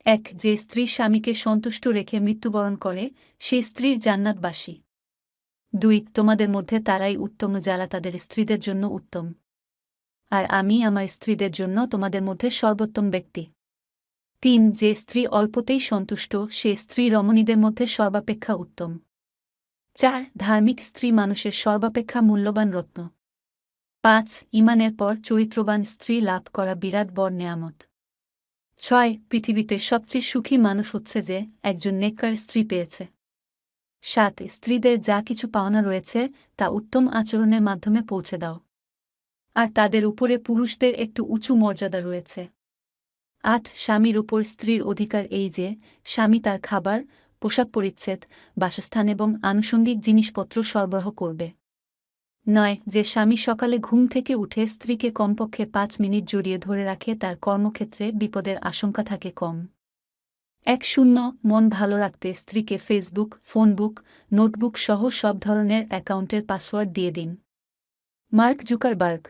এক, যে স্ত্রী স্বামীকে সন্তুষ্ট রেখে মৃত্যুবরণ করে সেই স্ত্রীর জান্নাতবাসী। ২, তোমাদের মধ্যে তারাই উত্তম যারা তাদের স্ত্রীদের জন্য উত্তম, আর আমি আমার স্ত্রীদের জন্য তোমাদের মধ্যে সর্বোত্তম ব্যক্তি। ৩, যে স্ত্রী অল্পতেই সন্তুষ্ট সে স্ত্রী রমণীদের মধ্যে সর্বাপেক্ষা উত্তম। ৪, ধার্মিক স্ত্রী মানুষের সর্বাপেক্ষা মূল্যবান রত্ন। ৫, ঈমানের পর চরিত্রবান স্ত্রী লাভ করা বিরাট বড় নেয়ামত। ৬, পৃথিবীতে সবচেয়ে সুখী মানুষ হচ্ছে যে একজন নেককার স্ত্রী পেয়েছে। ৭, স্ত্রীদের যা কিছু পাওনা রয়েছে তা উত্তম আচরণের মাধ্যমে পৌঁছে দাও, আর তাদের উপরে পুরুষদের একটু উঁচু মর্যাদা রয়েছে। ৮, স্বামীর উপর স্ত্রীর অধিকার এই যে স্বামী তার খাবার, পোশাক পরিচ্ছদ, বাসস্থান এবং আনুষঙ্গিক জিনিসপত্র সরবরাহ করবে। ৯, যে স্বামী সকালে ঘুম থেকে উঠে স্ত্রীকে কমপক্ষে ৫ মিনিট জড়িয়ে ধরে রাখে তার কর্মক্ষেত্রে বিপদের আশঙ্কা থাকে কম। ১০, মন ভালো রাখতে স্ত্রীকে ফেসবুক, ফোনবুক, নোটবুক সহ সব ধরনের অ্যাকাউন্টের পাসওয়ার্ড দিয়ে দিন। Mark Zuckerberg.